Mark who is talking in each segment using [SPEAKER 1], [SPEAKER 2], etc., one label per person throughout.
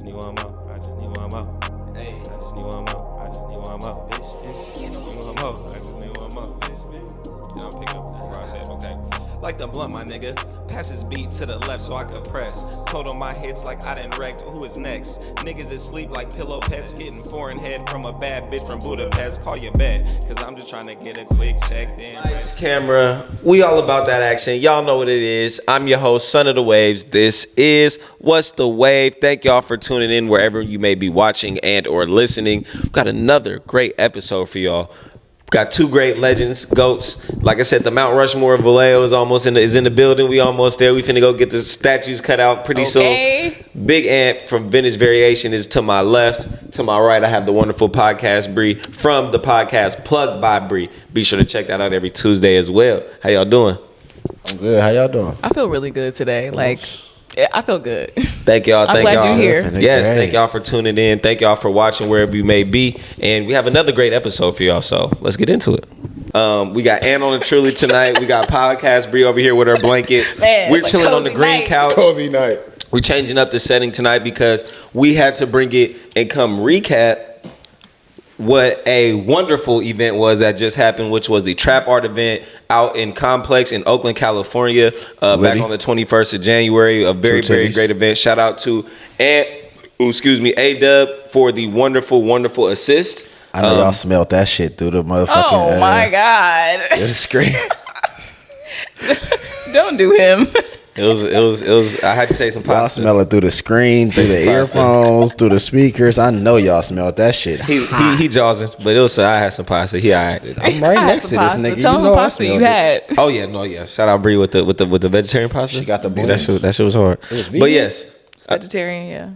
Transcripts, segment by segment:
[SPEAKER 1] just need one more. I just need one more. Hey, I just need one more. I just need one more. I just need one more. I just need one more. You know, I'm picking up where I said, okay. Like the blunt, my nigga. Pass his beat to the left so I can press. Total my hits like I done wrecked. Who is next? Niggas is sleep like pillow pets. Getting foreign head from a bad bitch from Budapest. Call your bet, cause I'm just trying to get a quick check. Lights, camera, we all about that action. Y'all know what it is. I'm your host, Son of the Waves. This is What's the Wave. Thank y'all for tuning in wherever you may be watching and or listening. We've got another great episode for y'all. Got two great legends, GOATs. Like I said, the Mount Rushmore of Vallejo is in the building. We almost there. We finna go get the statues cut out pretty soon. Big Ant from Vintage Variation is to my left. To my right, I have the wonderful podcast Bree from the podcast Plugged by Bree. Be sure to check that out every Tuesday as well. How y'all doing?
[SPEAKER 2] I'm good. How y'all doing?
[SPEAKER 3] I feel really good today. I feel good.
[SPEAKER 1] Thank y'all.
[SPEAKER 3] I'm glad you're here.
[SPEAKER 1] Yes, thank y'all for tuning in. Thank y'all for watching wherever you may be. And we have another great episode for y'all, so let's get into it. We got Ann on the Truly tonight. We got podcast Bree over here with her blanket.
[SPEAKER 3] Man,
[SPEAKER 1] we're chilling on the green couch.
[SPEAKER 2] Cozy night.
[SPEAKER 1] We're changing up the setting tonight because we had to bring it and come recap what a wonderful event was that just happened, which was the TrapXArt event out in Complex in Oakland, California, back on the 21st of January. A very, very great event. Shout out to A-Dub for the wonderful, wonderful assist.
[SPEAKER 2] I know y'all smelled that shit through the motherfucking
[SPEAKER 3] Oh my God.
[SPEAKER 2] through the screen.
[SPEAKER 3] Don't do him.
[SPEAKER 1] It was. I had to say some pasta.
[SPEAKER 2] Y'all smell it through the screen, through the earphones, through the speakers. I know y'all smelled that shit.
[SPEAKER 1] He jawsing, but it was. I had some pasta. He all right.
[SPEAKER 2] I'm right next to this nigga.
[SPEAKER 3] Tell
[SPEAKER 2] you
[SPEAKER 3] him
[SPEAKER 2] know
[SPEAKER 3] the
[SPEAKER 2] I
[SPEAKER 3] pasta you
[SPEAKER 2] smelled it.
[SPEAKER 3] had.
[SPEAKER 1] Oh yeah. Shout out Bree with the vegetarian pasta.
[SPEAKER 2] She got the
[SPEAKER 1] Dude,
[SPEAKER 2] blends.
[SPEAKER 1] that shit was hard. But yes,
[SPEAKER 3] It's vegetarian, yeah.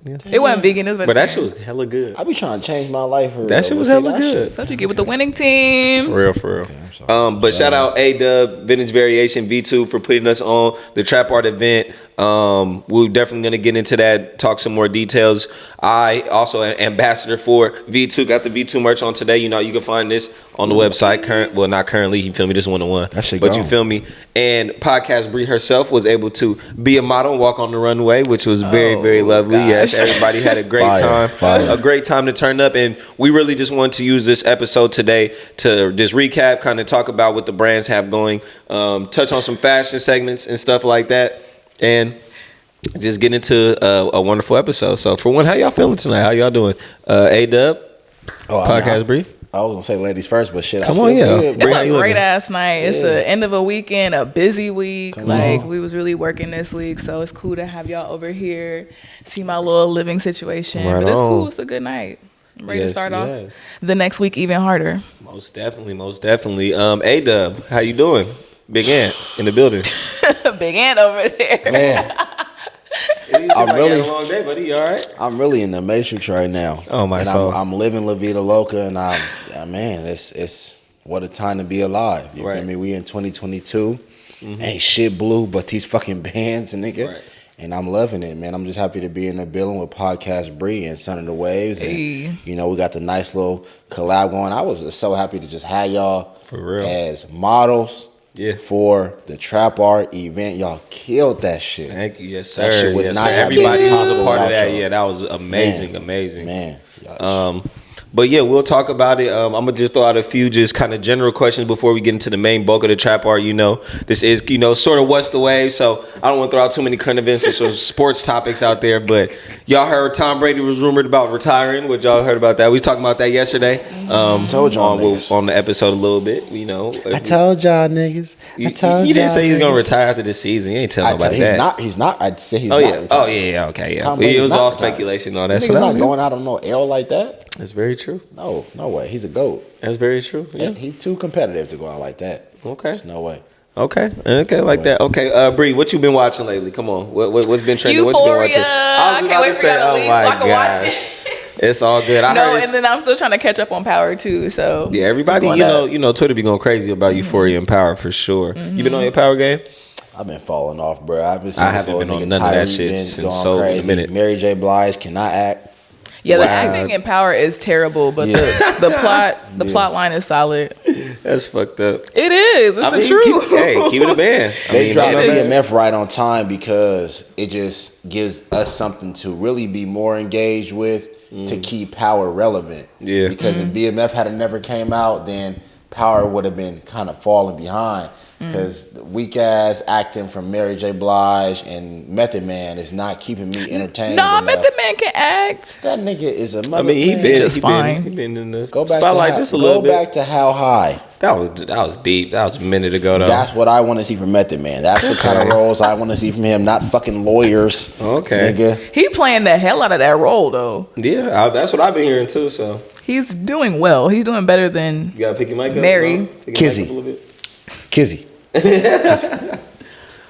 [SPEAKER 1] yeah.
[SPEAKER 3] It wasn't vegan, it was vegetarian.
[SPEAKER 1] But that shit was hella good.
[SPEAKER 2] I be trying to change my life.
[SPEAKER 1] That shit was hella good.
[SPEAKER 3] That's what you get with the winning team.
[SPEAKER 1] For real. Okay, but shout out A-Dub, Vintage Variation V2 for putting us on the TrapXArt event. We're definitely going to get into that, talk some more details. I also am ambassador for V2. Got the V2 merch on today. You know, you can find this on the website. Well, not currently. You feel me? This 1-1.
[SPEAKER 2] That shit
[SPEAKER 1] But
[SPEAKER 2] gone.
[SPEAKER 1] you feel me? And podcast Bree herself was able to be a model and walk on the runway, which was very, very lovely.
[SPEAKER 3] Gosh.
[SPEAKER 1] Yes, everybody had a great time. A great time to turn up. And we really just wanted to use this episode today to just recap, kind of talk about what the brands have going, touch on some fashion segments and stuff like that. And just get into a wonderful episode. So for one, how y'all feeling tonight? How y'all doing? A-Dub, podcast Bree.
[SPEAKER 2] I was gonna say ladies first, but shit.
[SPEAKER 1] Come on, yeah.
[SPEAKER 2] Good,
[SPEAKER 3] It's
[SPEAKER 1] How
[SPEAKER 3] a
[SPEAKER 1] you
[SPEAKER 3] great
[SPEAKER 1] looking?
[SPEAKER 3] ass night. It's the end of a weekend, a busy week.
[SPEAKER 2] Come on.
[SPEAKER 3] We was really working this week, so it's cool to have y'all over here, see my little living situation.
[SPEAKER 1] Right
[SPEAKER 3] but it's
[SPEAKER 1] on.
[SPEAKER 3] cool. It's a good night. I'm ready to
[SPEAKER 1] Yes,
[SPEAKER 3] start
[SPEAKER 1] yes.
[SPEAKER 3] off the next week even harder.
[SPEAKER 1] Most definitely. A-Dub, how you doing? Big Ant in the building.
[SPEAKER 3] Big Ant over there.
[SPEAKER 2] Man,
[SPEAKER 1] I'm
[SPEAKER 2] really-
[SPEAKER 1] a long day, buddy. You all right?
[SPEAKER 2] I'm really in the matrix right now.
[SPEAKER 1] Oh, my
[SPEAKER 2] and
[SPEAKER 1] soul.
[SPEAKER 2] I'm living La Vida Loca, and man, it's what a time to be alive. You
[SPEAKER 1] Right.
[SPEAKER 2] feel me? We in 2022. Ain't shit blue, but these fucking bands, nigga.
[SPEAKER 1] Right.
[SPEAKER 2] And I'm loving it, man. I'm just happy to be in the building with Podcast Bree and Son of the Waves. And,
[SPEAKER 3] Hey.
[SPEAKER 2] you know, we got the nice little collab going. I was just so happy to just have y'all
[SPEAKER 1] For real.
[SPEAKER 2] as models for the TrapXArt event. Y'all killed that shit.
[SPEAKER 1] Thank you. Yes,
[SPEAKER 2] That
[SPEAKER 1] sir.
[SPEAKER 2] shit would
[SPEAKER 1] Yes,
[SPEAKER 2] not
[SPEAKER 1] sir.
[SPEAKER 2] have
[SPEAKER 1] Everybody
[SPEAKER 2] been
[SPEAKER 1] who was a
[SPEAKER 2] possible
[SPEAKER 1] part of
[SPEAKER 2] without
[SPEAKER 1] that.
[SPEAKER 2] y'all.
[SPEAKER 1] Yeah, that was amazing.
[SPEAKER 2] Man.
[SPEAKER 1] But yeah, we'll talk about it. I'm gonna just throw out a few just kind of general questions before we get into the main bulk of the TrapXArt. You know, this is sort of what's the wave. So I don't want to throw out too many current events and sort of sports topics out there. But y'all heard Tom Brady was rumored about retiring. What y'all heard about that? We was talking about that yesterday.
[SPEAKER 2] Told y'all niggas.
[SPEAKER 1] on the episode a little bit. You know,
[SPEAKER 2] I told y'all niggas.
[SPEAKER 1] you didn't say he's gonna retire after this season. You ain't telling about that.
[SPEAKER 2] He's not. I'd say he's
[SPEAKER 1] Oh
[SPEAKER 2] not.
[SPEAKER 1] yeah.
[SPEAKER 2] retired.
[SPEAKER 1] Oh yeah. Okay. Yeah.
[SPEAKER 2] Tom
[SPEAKER 1] It
[SPEAKER 2] Brady's
[SPEAKER 1] was
[SPEAKER 2] not
[SPEAKER 1] all
[SPEAKER 2] retired.
[SPEAKER 1] speculation. All that.
[SPEAKER 2] Nigga's
[SPEAKER 1] So that
[SPEAKER 2] not
[SPEAKER 1] was
[SPEAKER 2] going out on no L like that.
[SPEAKER 1] That's very true.
[SPEAKER 2] No way. He's a GOAT.
[SPEAKER 1] That's very true. Yeah.
[SPEAKER 2] He's too competitive to go out like that.
[SPEAKER 1] Okay.
[SPEAKER 2] There's no way.
[SPEAKER 1] Okay, like that. Okay, Bree, what you been watching lately? Come on, what's been trending? What you been watching?
[SPEAKER 3] Euphoria. I can't wait for y'all to leave so I can watch it.
[SPEAKER 1] It's all good. I heard
[SPEAKER 3] No,
[SPEAKER 1] it's,
[SPEAKER 3] and then I'm still trying to catch up on Power too. So
[SPEAKER 1] yeah, everybody,
[SPEAKER 3] it's going up.
[SPEAKER 1] Twitter be going crazy about Euphoria and Power for sure. You been on your Power game?
[SPEAKER 2] I've been falling off, bro. I've been seeing
[SPEAKER 1] I
[SPEAKER 2] this
[SPEAKER 1] haven't
[SPEAKER 2] little
[SPEAKER 1] been
[SPEAKER 2] nigga
[SPEAKER 1] on none of that
[SPEAKER 2] Tyreek
[SPEAKER 1] shit
[SPEAKER 2] been
[SPEAKER 1] since
[SPEAKER 2] going
[SPEAKER 1] so in a
[SPEAKER 2] crazy.
[SPEAKER 1] minute.
[SPEAKER 2] Mary J. Blige cannot act.
[SPEAKER 3] Yeah, the
[SPEAKER 1] Wow.
[SPEAKER 3] acting in Power is terrible, but the plot line is solid.
[SPEAKER 1] That's fucked up.
[SPEAKER 3] It is. It's the truth.
[SPEAKER 1] Keep it a band.
[SPEAKER 2] They dropped BMF right on time because it just gives us something to really be more engaged with to keep Power relevant.
[SPEAKER 1] Yeah.
[SPEAKER 2] Because if BMF had never came out, then Power would have been kind of falling behind. Because weak ass acting from Mary J. Blige and Method Man is not keeping me entertained.
[SPEAKER 3] No, Method Man can act.
[SPEAKER 2] That nigga is a mother.
[SPEAKER 1] He been in the spotlight just a little bit.
[SPEAKER 2] Go back to How High.
[SPEAKER 1] That was deep. That was a minute ago though.
[SPEAKER 2] That's what I want to see from Method Man. That's the kind of roles I want to see from him. Not fucking lawyers.
[SPEAKER 1] Okay.
[SPEAKER 2] Nigga.
[SPEAKER 3] He playing the hell out of that role though.
[SPEAKER 1] Yeah, that's what I've been hearing too. So
[SPEAKER 3] he's doing well. He's doing better than
[SPEAKER 1] you gotta pick your mic up.
[SPEAKER 3] Mary.
[SPEAKER 2] Kizzy. Kizzy.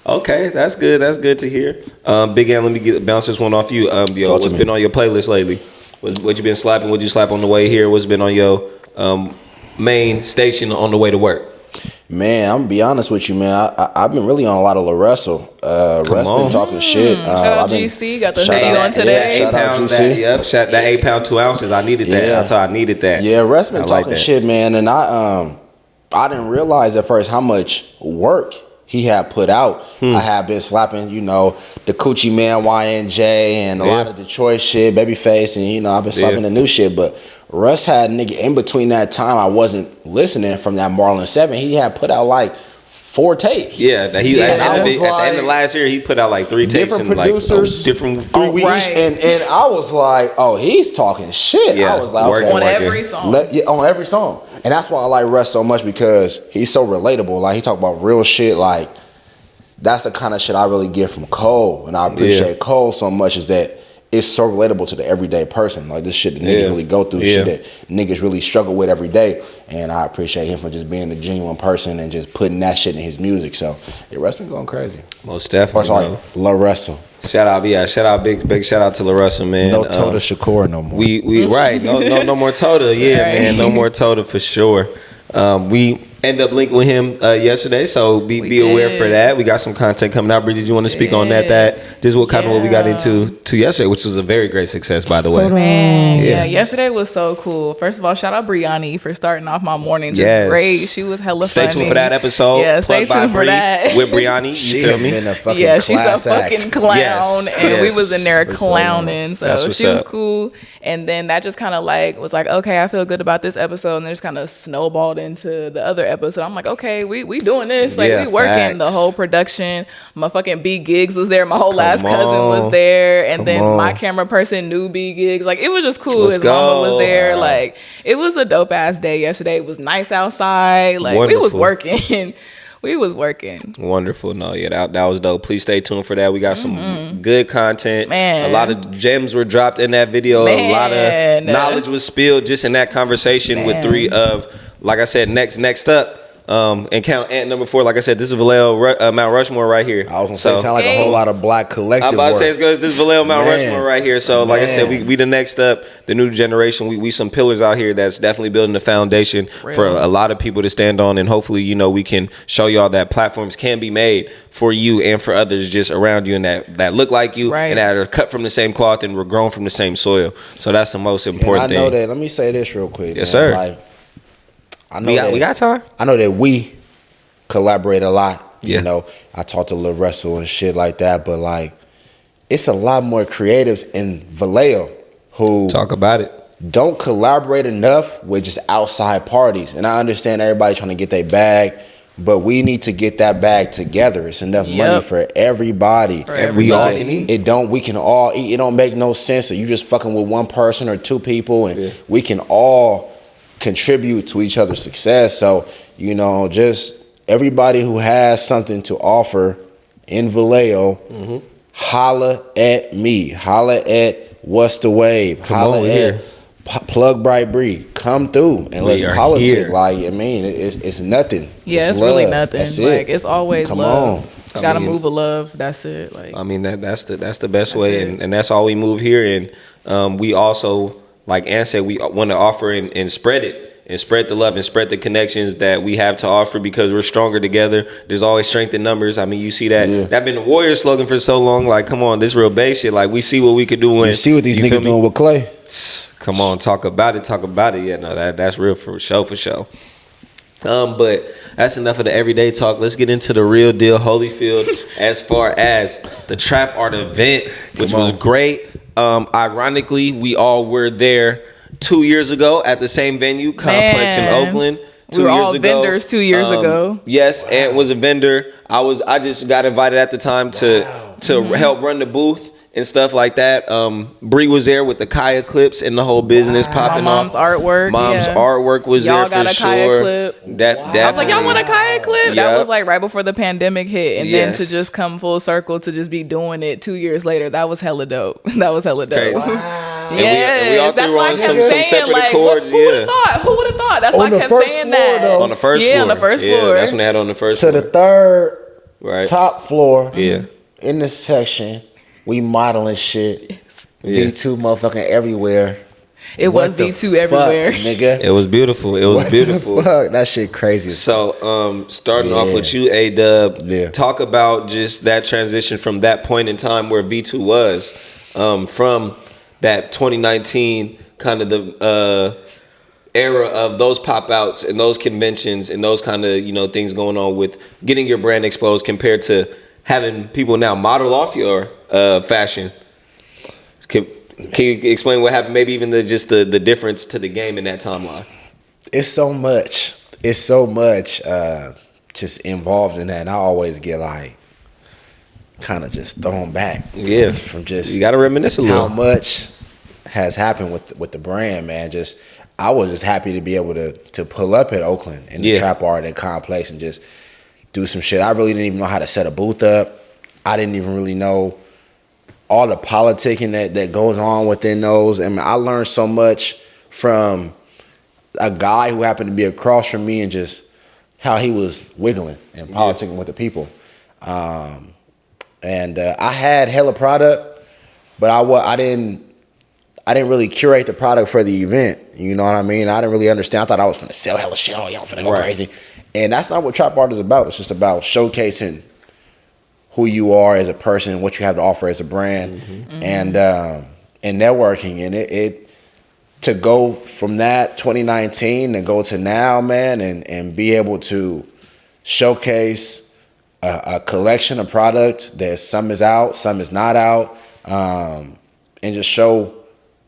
[SPEAKER 1] Okay, that's good. That's good to hear. Big Ant, let me bounce this one off you. What's been on your playlist lately? What you been slapping? What you slap on the way here? What's been on your main station on the way to work?
[SPEAKER 2] Man, I'm gonna be honest with you, man. I've been really on a lot of Lil Russell. Russ been talking shit.
[SPEAKER 3] Shout out GC, got the hoodie on today.
[SPEAKER 2] Shout out GC.
[SPEAKER 1] That 8 pound 2 ounces. I needed that.
[SPEAKER 2] Yeah.
[SPEAKER 1] That's how I needed that.
[SPEAKER 2] Yeah, Russ been talking shit, man, and I didn't realize at first how much work he had put out. I had been slapping, the Coochie Man YNJ and a lot of Detroit shit, Babyface, and I've been slapping the new shit. But Russ had in between that time I wasn't listening from that Marlon 7. He had put out like 4 tapes.
[SPEAKER 1] Yeah, at the end of last year he put out like 3 tapes
[SPEAKER 2] different
[SPEAKER 1] in
[SPEAKER 2] producers,
[SPEAKER 1] different 3 weeks.
[SPEAKER 3] Right.
[SPEAKER 2] And I was like, oh, he's talking shit.
[SPEAKER 1] Yeah,
[SPEAKER 2] I was like, okay,
[SPEAKER 3] on every song.
[SPEAKER 2] On every song. And that's why I like Russ so much, because he's so relatable. Like, he talk about real shit. Like, that's the kind of shit I really get from Cole. And I appreciate Cole so much, is that it's so relatable to the everyday person. Like, this shit that niggas really go through, shit that niggas really struggle with every day. And I appreciate him for just being a genuine person and just putting that shit in his music. So, yeah, Russ been going crazy.
[SPEAKER 1] Most definitely.
[SPEAKER 2] Lil Russell.
[SPEAKER 1] Shout out, big shout out to Lil Russell, man.
[SPEAKER 2] No Toda Shakur no more.
[SPEAKER 1] We right. No more Toda. Yeah, right. Man. No more Toda for sure. We end up linking with him yesterday, so be aware for that. We got some content coming out. Brady, did you want to speak on that? This is what we got into yesterday, which was a very great success, by the way.
[SPEAKER 3] Man, yesterday was so cool. First of all, shout out Brianni for starting off my morning just great. She was hella funny.
[SPEAKER 1] Stay tuned for that episode.
[SPEAKER 3] Yeah, stay tuned for that.
[SPEAKER 1] With Brianni, you feel me?
[SPEAKER 2] Been a fucking
[SPEAKER 3] she's a fucking clown, and we was in there clowning, so she was cool. And then that just kind of was like, okay, I feel good about this episode, and then just kind of snowballed into the other episode. I'm like, okay, we doing this, we working. The whole production. My fucking B Gigs was there. My whole last cousin was there, and then my camera person knew B Gigs. Like, it was just cool. His mama was there. Like, it was a dope ass day yesterday. It was nice outside. Like, we was working. We was working.
[SPEAKER 1] Wonderful. No, that was dope. Please stay tuned for that. We got some good content.
[SPEAKER 3] Man.
[SPEAKER 1] A lot of gems were dropped in that video.
[SPEAKER 3] Man.
[SPEAKER 1] A lot of knowledge was spilled just in that conversation with 3 of, like I said, next up. And count Ant number 4. Like I said, this is Vallejo Mount Rushmore right here.
[SPEAKER 2] I was gonna say, sound like a whole lot of black collective.
[SPEAKER 1] I'm about to say this is Vallejo Mount Rushmore right here. So like I said, we the next up, the new generation. We some pillars out here that's definitely building the foundation for a lot of people to stand on, and hopefully we can show y'all that platforms can be made for you and for others just around you, and that look like you and that are cut from the same cloth and were grown from the same soil. So that's the most important thing.
[SPEAKER 2] I know that. Let me say this real quick.
[SPEAKER 1] Yes, sir.
[SPEAKER 2] Like, I know
[SPEAKER 1] we got time.
[SPEAKER 2] I know that we collaborate a lot.
[SPEAKER 1] Yeah.
[SPEAKER 2] I talk to Lil Russell and shit like that, but like, it's a lot more creatives in Vallejo who
[SPEAKER 1] talk about it.
[SPEAKER 2] Don't collaborate enough with just outside parties. And I understand everybody trying to get their bag, but we need to get that bag together. It's enough money for everybody.
[SPEAKER 1] We all can eat.
[SPEAKER 2] We can all eat. It don't make no sense that you just fucking with one person or 2 people, and we can all contribute to each other's success. So, just everybody who has something to offer in Vallejo, holla at me. Holla at What's the Wave. Holla at Plug Bright Bree. Come through and let's politic. Here. Like, it's nothing.
[SPEAKER 3] Yeah, it's really nothing. Like, it's always love. Gotta move with love. That's it. Like,
[SPEAKER 1] that's the best way, and that's all we move here. And we also, like Ann said, we want to offer and spread it. And spread the love and spread the connections that we have to offer, because we're stronger together. There's always strength in numbers. I mean, you see that. Yeah. That's been the Warrior slogan for so long. Like, come on, this real base shit. Like, we see what we could do.
[SPEAKER 2] You see what these niggas doing with Clay.
[SPEAKER 1] Come on, talk about it. Yeah, no, that's real for show. But that's enough of the everyday talk. Let's get into the real deal, Holyfield, as far as the Trap Art event, which was great. Ironically, we all were there 2 years ago at the same venue, Complex in Oakland.
[SPEAKER 3] We were all vendors 2 years ago.
[SPEAKER 1] Yes, Ant was a vendor. I just got invited at the time to help run the booth and stuff like that. Bree was there with the Kaya clips and the whole business popping
[SPEAKER 3] off. Mom's artwork.
[SPEAKER 1] Mom's artwork was
[SPEAKER 3] y'all
[SPEAKER 1] there for
[SPEAKER 3] got a
[SPEAKER 1] sure.
[SPEAKER 3] Kaya clip.
[SPEAKER 1] I
[SPEAKER 3] was like, y'all want a Kaya clip?
[SPEAKER 1] Yep.
[SPEAKER 3] That was like right before the pandemic hit, and then to just come full circle to just be doing it 2 years later, that was hella dope. That was hella dope.
[SPEAKER 1] Wow.
[SPEAKER 3] Yes,
[SPEAKER 1] we all
[SPEAKER 3] that's
[SPEAKER 1] threw
[SPEAKER 3] why I
[SPEAKER 1] on
[SPEAKER 3] kept
[SPEAKER 1] some
[SPEAKER 3] saying,
[SPEAKER 1] separate
[SPEAKER 3] like,
[SPEAKER 1] accords.
[SPEAKER 3] who would have thought? Who would have thought? That's why I kept saying that.
[SPEAKER 2] Though.
[SPEAKER 1] On the first floor.
[SPEAKER 3] Yeah, on the first floor.
[SPEAKER 1] That's when they had on the first floor.
[SPEAKER 2] To the third top floor.
[SPEAKER 1] Yeah.
[SPEAKER 2] In this section, we modeling shit.
[SPEAKER 3] Yes.
[SPEAKER 2] V2 motherfucking everywhere.
[SPEAKER 3] It was V2 everywhere.
[SPEAKER 2] Nigga.
[SPEAKER 1] It was beautiful. It was
[SPEAKER 2] what
[SPEAKER 1] beautiful.
[SPEAKER 2] The fuck? That shit crazy.
[SPEAKER 1] So, starting off with you, A-Dub, talk about just that transition from that point in time where V2 was, from that 2019 kind of the era of those pop outs and those conventions and those kind of things going on with getting your brand exposed compared to having people now model off your fashion. Can you explain what happened? Maybe even the difference to the game in that timeline.
[SPEAKER 2] It's so much. It's so much just involved in that. And I always get like kind of just thrown back.
[SPEAKER 1] Yeah.
[SPEAKER 2] From just
[SPEAKER 1] you gotta reminisce a little.
[SPEAKER 2] How much has happened with the brand, man. I was just happy to be able to pull up at Oakland and the Trap Art and Complex and just do some shit. I really didn't even know how to set a booth up. I didn't even really know all the politicking that goes on within those. I mean, I learned so much from a guy who happened to be across from me and just how he was wiggling and politicking with the people. And I had hella product, but I didn't really curate the product for the event. You know what I mean? I didn't really understand. I thought I was finna sell hella shit. Oh, y'all finna go crazy. And that's not what Trap Art is about. It's just about showcasing who you are as a person, what you have to offer as a brand, and networking. And it to go from that 2019 and go to now, man, and be able to showcase a collection of product that some is out, some is not out, and just show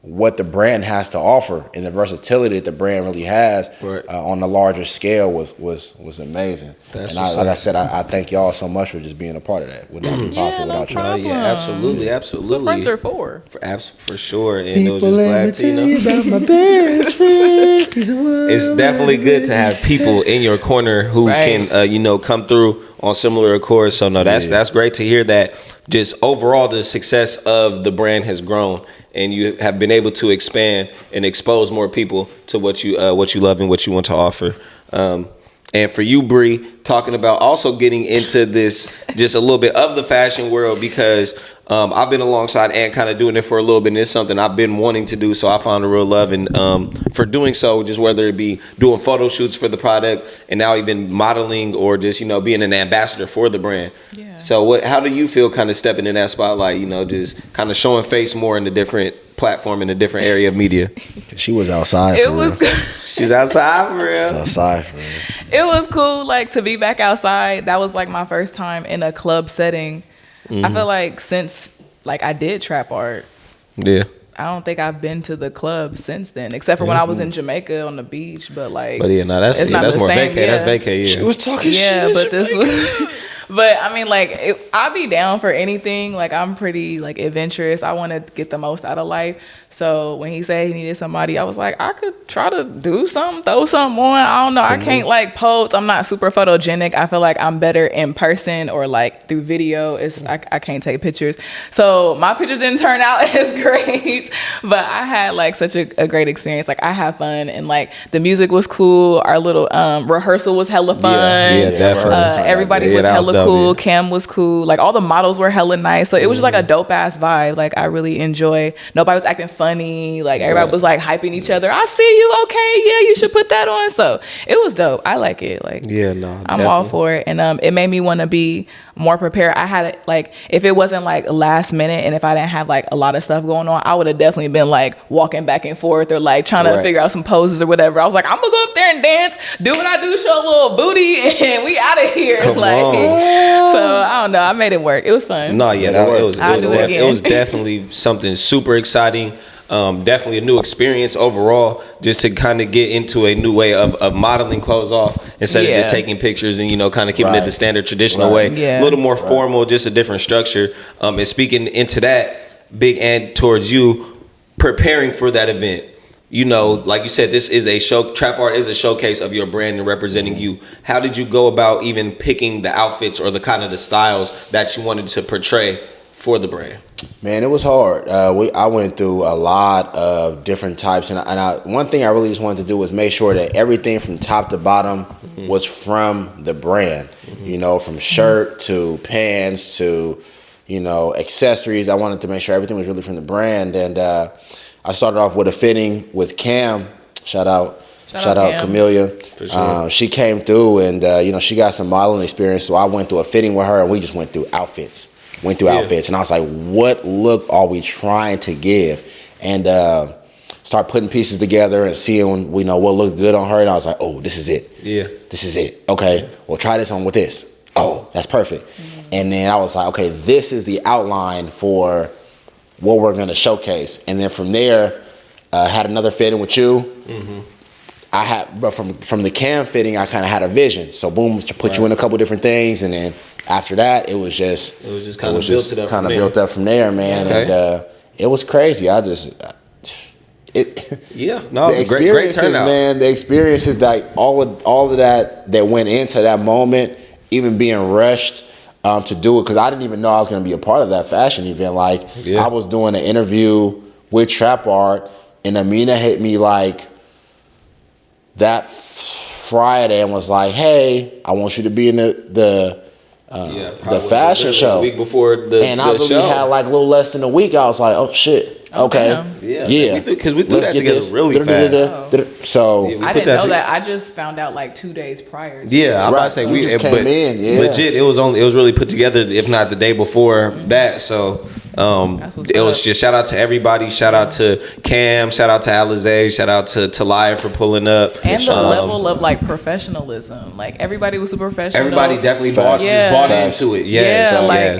[SPEAKER 2] what the brand has to offer and the versatility that the brand really has on the larger scale was amazing. Like I said, I thank y'all so much for just being a part of that. Would not be possible without y'all.
[SPEAKER 1] Yeah, absolutely.
[SPEAKER 3] That's what friends are for.
[SPEAKER 1] For sure. And it was just glad to
[SPEAKER 2] about my best friend.
[SPEAKER 1] It's definitely good to have people in your corner who can come through on similar accords. So no, that's great to hear that. Just overall, the success of the brand has grown, and you have been able to expand and expose more people to what you love and what you want to offer. And for you, Bree, talking about also getting into this, just a little bit of the fashion world, because I've been alongside Ant kind of doing it for a little bit, and it's something I've been wanting to do, so I found a real love and for doing so, just whether it be doing photo shoots for the product and now even modeling or just, being an ambassador for the brand. Yeah. So how do you feel kind of stepping in that spotlight, just kind of showing face more in the different platform in a different area of media?
[SPEAKER 2] She was outside.
[SPEAKER 3] It was good.
[SPEAKER 1] She's outside for real.
[SPEAKER 2] She's outside for real.
[SPEAKER 3] It was cool, like, to be back outside. That was like my first time in a club setting. I feel like since I did Trap Art,
[SPEAKER 1] I
[SPEAKER 3] don't think I've been to the club since then, except for when I was in Jamaica on the beach. But
[SPEAKER 1] that's more vacay. That's vacay. Yeah.
[SPEAKER 2] She was talking shit.
[SPEAKER 3] Yeah, but this was. But I mean, I'd be down for anything. Like, I'm pretty adventurous. I want to get the most out of life. So when he said he needed somebody, I was like, I could try to do something, throw something on. I don't know. I can't pose. I'm not super photogenic. I feel like I'm better in person or through video. I can't take pictures. So my pictures didn't turn out as great, but I had such a great experience. I had fun, and the music was cool. Our little rehearsal was hella fun.
[SPEAKER 1] Yeah, definitely.
[SPEAKER 3] Everybody was hella cool. Cam was cool. Like all the models were hella nice. So it was just like a dope ass vibe. Like I really enjoy. Nobody was acting funny. Like everybody was like hyping each other. I see you. Okay, yeah, you should put that on. So it was dope. I like it. Like I'm all for it. And it made me want to be more prepared. I had it like if it wasn't like last minute and if I didn't have like a lot of stuff going on, I would have definitely been like walking back and forth or like trying to figure out some poses or whatever. I was like, I'm gonna go up there and dance, do what I do, show a little booty, and we out of here. So I don't know. I made it work. It was fun.
[SPEAKER 1] No, yeah, it was definitely something super exciting. Definitely a new experience overall, just to kind of get into a new way of modeling clothes off instead of just taking pictures and, you know, kind of keeping it the standard traditional way. A little more formal, just a different structure. And speaking into that, big and towards you preparing for that event. You know, like you said, this is a show. Trap Art is a showcase of your brand and representing you. How did you go about even picking the outfits or the kind of the styles that you wanted to portray for the brand?
[SPEAKER 2] Man, it was hard. I went through a lot of different types, and one thing I really just wanted to do was make sure that everything from top to bottom was from the brand. You know, from shirt to pants to, you know, accessories. I wanted to make sure everything was really from the brand, and I started off with a fitting with Cam. Shout out Camellia. For sure. She came through, and you know, she got some modeling experience, so I went through a fitting with her, and we just went through outfits. And I was like, what look are we trying to give? And start putting pieces together and seeing, you know, what looked good on her. And I was like, oh, this is it. Yeah. This is it. Okay, well, try this on with this. Oh, that's perfect. And then I was like, okay, this is the outline for what we're going to showcase. And then from there, had another fitting with you. I had, but from the Cam fitting, I kind of had a vision. So boom, to put you in a couple different things, and then after that, it was just kind of built up from there, man. And it was crazy. The great turnout, man. The experiences, like all of that went into that moment, even being rushed to do it, because I didn't even know I was going to be a part of that fashion event. Like I was doing an interview with Trap Art, and Amina hit me like that Friday and was like, "Hey, I want you to be in the fashion show."
[SPEAKER 1] The week before
[SPEAKER 2] and I really had like a little less than a week. I was like, "Oh shit, okay,
[SPEAKER 1] because we threw that together really fast."
[SPEAKER 2] So
[SPEAKER 3] I didn't know that. I just found out like 2 days prior.
[SPEAKER 1] I'm about to say we
[SPEAKER 2] just came in. Yeah,
[SPEAKER 1] legit. It was really put together, if not the day before that. So. It was just shout out to everybody. Shout out to Cam. Shout out to Alizé. Shout out to Talia for pulling up.
[SPEAKER 3] And the level of like professionalism. Like everybody was super professional.
[SPEAKER 1] Everybody definitely bought into it.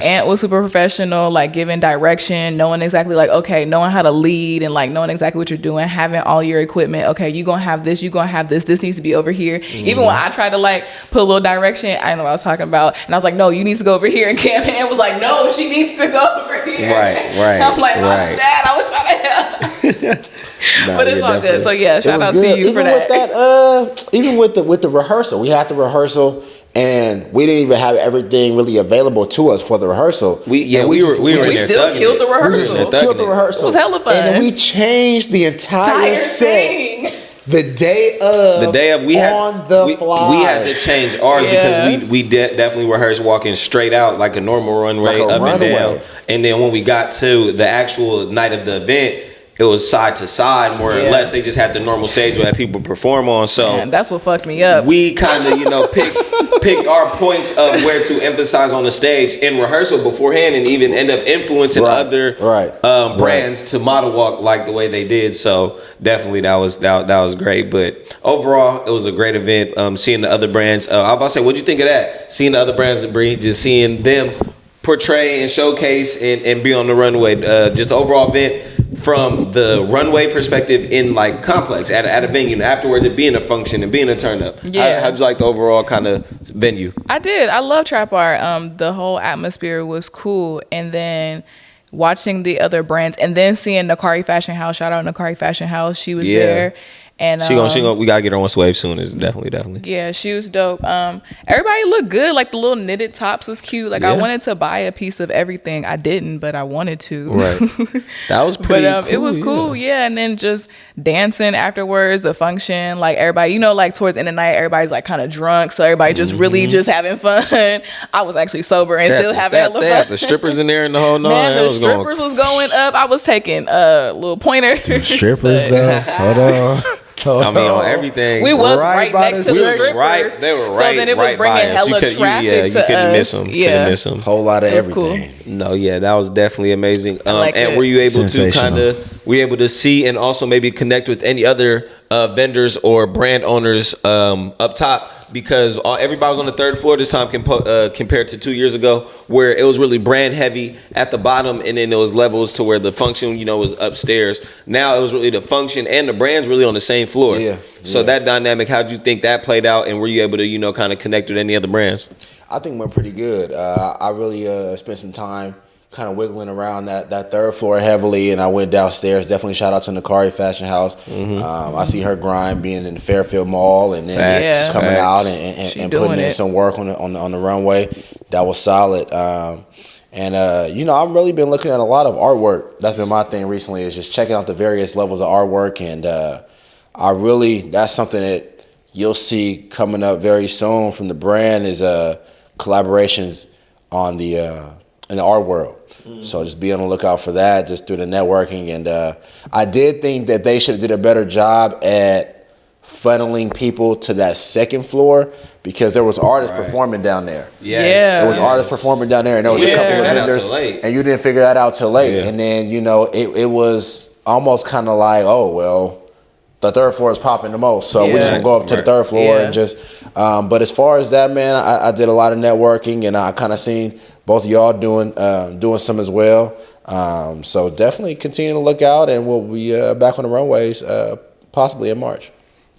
[SPEAKER 3] Ant was super professional. Like giving direction, knowing exactly like knowing how to lead and like knowing exactly what you're doing, having all your equipment. Okay, you gonna have this. You gonna have this. This needs to be over here. Even when I tried to like put a little direction, I didn't know what I was talking about, and I was like, no, you need to go over here. And Cam was like, no, she needs to go over here.
[SPEAKER 1] Right.
[SPEAKER 3] I'm like, my dad, I was trying to help. But it's all good. So yeah, shout out to you for that.
[SPEAKER 2] Even with the rehearsal, we had the rehearsal, and we didn't even have everything really available to us for the rehearsal.
[SPEAKER 3] We still killed the rehearsal. It was hella fun.
[SPEAKER 2] And we changed the entire set. The day of,
[SPEAKER 1] we had to change ours because we definitely rehearsed walking straight out like a normal runway, up and down. And then when we got to the actual night of the event, it was side to side more or less. They just had the normal stage that people perform on. So
[SPEAKER 3] that's what fucked me up.
[SPEAKER 1] We kind of picked our points of where to emphasize on the stage in rehearsal beforehand, and even end up influencing other brands to model walk like the way they did. So definitely that was great. But overall, it was a great event. Seeing the other brands. I was about to say, what'd you think of that? Seeing the other brands at Bree, just seeing them portray and showcase and be on the runway. Just the overall event from the runway perspective in like complex at a venue, and afterwards it being a function and being a turn up. How'd you like the overall kind of venue?
[SPEAKER 3] I did. I love Trap Art. The whole atmosphere was cool, and then watching the other brands, and then seeing Nakari Fashion House. Shout out Nakari Fashion House. She was there. And
[SPEAKER 1] we gotta get her on Swave soon. Is definitely.
[SPEAKER 3] Yeah, she was dope. Everybody looked good. Like the little knitted tops was cute. Like I wanted to buy a piece of everything. I didn't, but I wanted to.
[SPEAKER 1] Right. That was pretty.
[SPEAKER 3] But
[SPEAKER 1] cool,
[SPEAKER 3] it was cool. Yeah, and then just dancing afterwards. The function, like everybody, like towards the end of the night, everybody's like kind of drunk, so everybody just really just having fun. I was actually sober and still having hella fun.
[SPEAKER 1] The strippers in there and the whole night.
[SPEAKER 3] Man, the strippers was going up. I was taking little pointer.
[SPEAKER 2] Strippers though. Hold on.
[SPEAKER 1] On everything.
[SPEAKER 3] We was right next to the strippers.
[SPEAKER 1] They were right.
[SPEAKER 3] So then it was bringing hella traffic to us.
[SPEAKER 1] You couldn't miss them.
[SPEAKER 2] Whole lot of everything.
[SPEAKER 3] Cool.
[SPEAKER 1] No, yeah, that was definitely amazing. And were you able to see and also maybe connect with any other vendors or brand owners up top? Because everybody was on the third floor this time compared to 2 years ago, where it was really brand heavy at the bottom, and then there was levels to where the function, was upstairs. Now it was really the function and the brands really on the same floor.
[SPEAKER 2] Yeah.
[SPEAKER 1] So that dynamic, how did you think that played out, and were you able to, kind of connect with any other brands?
[SPEAKER 2] I think it went pretty good. I really spent some time kind of wiggling around that third floor heavily, and I went downstairs. Definitely shout out to Nakari Fashion House. I see her grind being in the Fairfield Mall and then coming out and putting in some work on the runway. That was solid. I've really been looking at a lot of artwork. That's been my thing recently, is just checking out the various levels of artwork, and that's something that you'll see coming up very soon from the brand is collaborations on in the art world. So just be on the lookout for that, just through the networking. And I did think that they should have did a better job at funneling people to that second floor, because there was artists performing down there.
[SPEAKER 3] Yeah.
[SPEAKER 2] There was artists performing down there, and there was a couple of vendors, and you didn't figure that out till late. And then, it was almost kind of like, oh, well, the third floor is popping the most, so we're just gonna go up to the third floor and just. But as far as that, man, I did a lot of networking, and I kind of seen both of y'all doing some as well. So definitely continue to look out, and we'll be back on the runways possibly in March.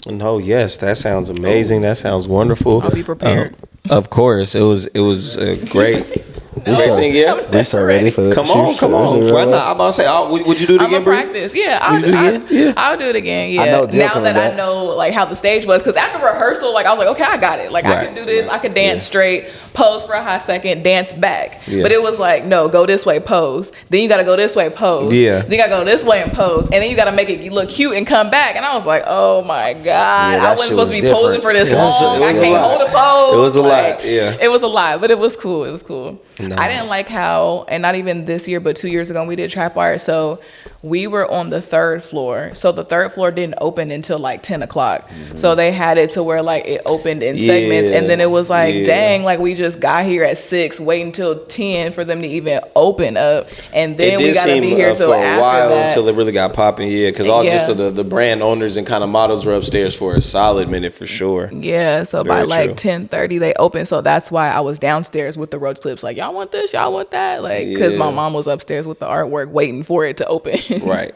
[SPEAKER 1] No, yes, that sounds amazing. That sounds wonderful.
[SPEAKER 3] I'll be prepared.
[SPEAKER 1] Of course, it was great.
[SPEAKER 2] We so ready for the
[SPEAKER 1] Come on. I'm about to say, would you do it again, Bree?
[SPEAKER 3] Practice. Yeah, I'll do it again. Yeah.
[SPEAKER 2] I know
[SPEAKER 3] now that I know like how the stage was, because after rehearsal, like I was like, okay, I got it. Like I can do this. I could dance straight, pose for a hot second, dance back. Yeah. But it was like, no, go this way, pose. Then you got to go this way, pose. Yeah. Then you got to go this way and pose, and then you got to make it look cute and come back. And I was like, oh my god, I wasn't supposed to be posing for this long. I can't hold a pose.
[SPEAKER 1] It was a lot. Yeah.
[SPEAKER 3] It was a lot, but it was cool. It was cool. No. I didn't like how, and not even this year, but 2 years ago, we did TrapXArt. So we were on the third floor. So the third floor didn't open until like 10 o'clock. So they had it to where like it opened in segments. And then it was like, dang, like we just got here at 6, wait until 10 for them to even open up. And then we got to be here till after while that.
[SPEAKER 1] Until it really got popping, because just the brand owners and kind of models were upstairs for a solid minute for sure.
[SPEAKER 3] Yeah, so by like 10:30 they opened. So that's why I was downstairs with the roach clips. Like, y'all want this? Y'all want that? Like, because my mom was upstairs with the artwork waiting for it to open.
[SPEAKER 1] Right.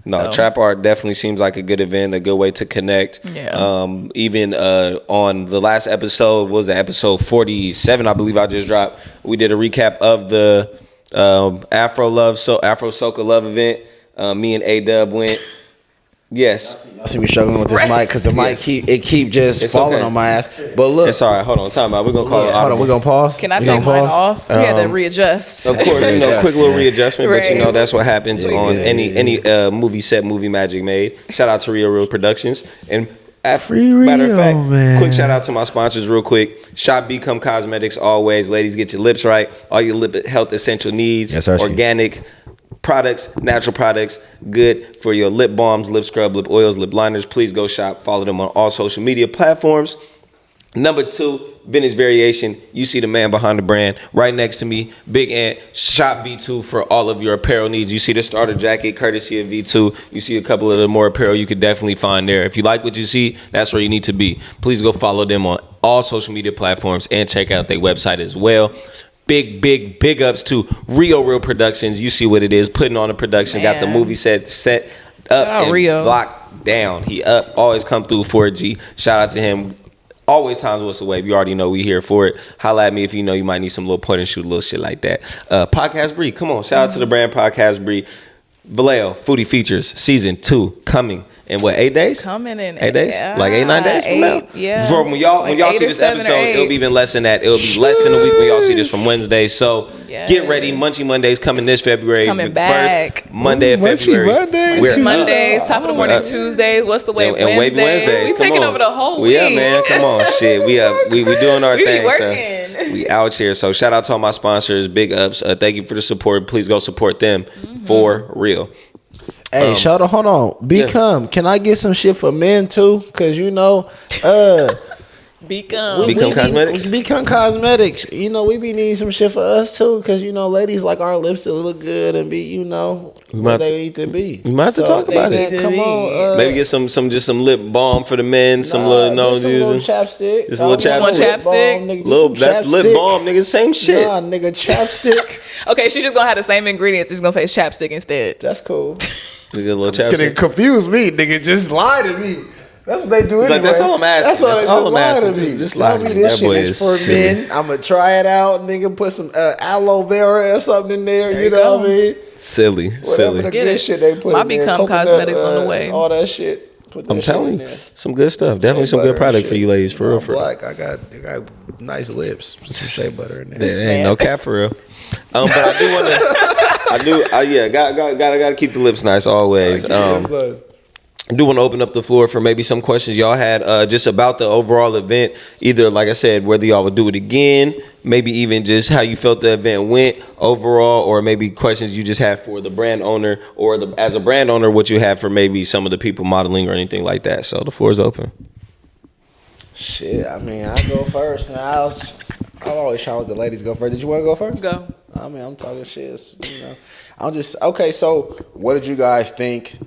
[SPEAKER 1] No, TrapXArt definitely seems like a good event, a good way to connect. Yeah. Even on the last episode, what was it, episode 47, I believe I just dropped, we did a recap of the Afro Soca Love event. Me and A-Dub went. Yes.
[SPEAKER 2] I see me struggling with this mic because the mic keep just falling on my ass. But look,
[SPEAKER 1] it's all right. Hold on, time out. We're gonna call it.
[SPEAKER 2] Hold on, we're gonna pause.
[SPEAKER 3] Can I take mine off? We had to readjust.
[SPEAKER 1] Of course, quick little readjustment, but that's what happens on any movie set, movie magic made. Shout out to Real Productions and. Matter of fact, quick shout out to my sponsors real quick. Shop Become Cosmetics always. Ladies, get your lips right. All your lip health essential needs. Yes, organic products, natural products, good for your lip balms, lip scrub, lip oils, lip liners. Please go shop. Follow them on all social media platforms. Number 2, Vintage Variation. You see the man behind the brand right next to me, Big Ant. Shop V2 for all of your apparel needs. You see the starter jacket courtesy of V2. You see a couple of the more apparel you could definitely find there. If you like what you see, that's where you need to be. Please go follow them on all social media platforms and check out their website as well. Big ups to Real Productions. You see what it is, putting on a production, got the movie set up and
[SPEAKER 3] Rio.
[SPEAKER 1] Locked down. He up, always come through 4G. Shout out to him. Always times what's away. You already know we here for it. Holla at me if you know you might need some little point and shoot, little shit like that. Podcast Bree, come on. Shout out to the brand Podcast Bree. Vallejo Foodie Features Season 2 coming in what, 8 days?
[SPEAKER 3] It's coming in
[SPEAKER 1] 8 days?
[SPEAKER 3] Yeah,
[SPEAKER 1] like 9 days from now?
[SPEAKER 3] Yeah.
[SPEAKER 1] From when y'all see this episode, it'll be even less than that. It'll be less than a week when y'all see this from Wednesday. So get ready. Munchie Mondays coming this February.
[SPEAKER 3] Coming back.
[SPEAKER 1] First Monday of February.
[SPEAKER 3] Mondays, top of the morning Tuesdays. What's the wave
[SPEAKER 1] and
[SPEAKER 3] Wednesdays? We taking over the whole week.
[SPEAKER 1] Yeah, man. Come on. Shit. We doing our thing.
[SPEAKER 3] Working.
[SPEAKER 1] So we out here. So shout out to all my sponsors. Big ups. Thank you for the support. Please go support them for real.
[SPEAKER 2] Hey, Shawty, hold on. Become. Can I get some shit for men too? Cause
[SPEAKER 1] Become Cosmetics.
[SPEAKER 2] Become Cosmetics. We be needing some shit for us too. Cause ladies like our lips to look good and be what they need to be.
[SPEAKER 1] We might have to talk about it.
[SPEAKER 2] Come on.
[SPEAKER 1] Maybe get some lip balm for the men. Some little
[SPEAKER 2] chapstick.
[SPEAKER 1] Just a little chapstick. That's lip balm, nigga. Same shit.
[SPEAKER 2] Nah, nigga, chapstick.
[SPEAKER 3] Okay, she just gonna have the same ingredients. She's gonna say chapstick instead.
[SPEAKER 2] That's cool.
[SPEAKER 1] Nigga, a little chapstick.
[SPEAKER 2] It confuse me, nigga. Just lie to me. That's what they do anyway.
[SPEAKER 1] Like, that's all I'm asking.
[SPEAKER 2] That's all I'm asking.
[SPEAKER 1] Just lie to me.
[SPEAKER 2] This
[SPEAKER 1] That boy
[SPEAKER 2] shit
[SPEAKER 1] is
[SPEAKER 2] for
[SPEAKER 1] silly.
[SPEAKER 2] men. I'm gonna try it out, nigga. Put some aloe vera or something in there. You know what I mean?
[SPEAKER 1] Silly.
[SPEAKER 2] Whatever the good shit they put
[SPEAKER 3] Might
[SPEAKER 2] in there.
[SPEAKER 3] Become Cosmetics on the way.
[SPEAKER 2] All that shit.
[SPEAKER 1] I'm telling you, some good stuff. Definitely some good product for you ladies, for real.
[SPEAKER 2] Black, I got nice lips. Some shea butter in there.
[SPEAKER 1] Yeah, ain't no cap for real. But I do want to. Gotta keep the lips nice always. I do want to open up the floor for maybe some questions y'all had just about the overall event. Either, like I said, whether y'all would do it again, maybe even just how you felt the event went overall, or maybe questions you just had for the brand owner, or as a brand owner, what you have for maybe some of the people modeling or anything like that. So the floor is open.
[SPEAKER 2] Shit, I mean, I go first. I'm always trying to let the ladies go first. Did you want to go first?
[SPEAKER 3] Go.
[SPEAKER 2] I mean, I'm talking shit. I'm just okay. So, what did you guys think?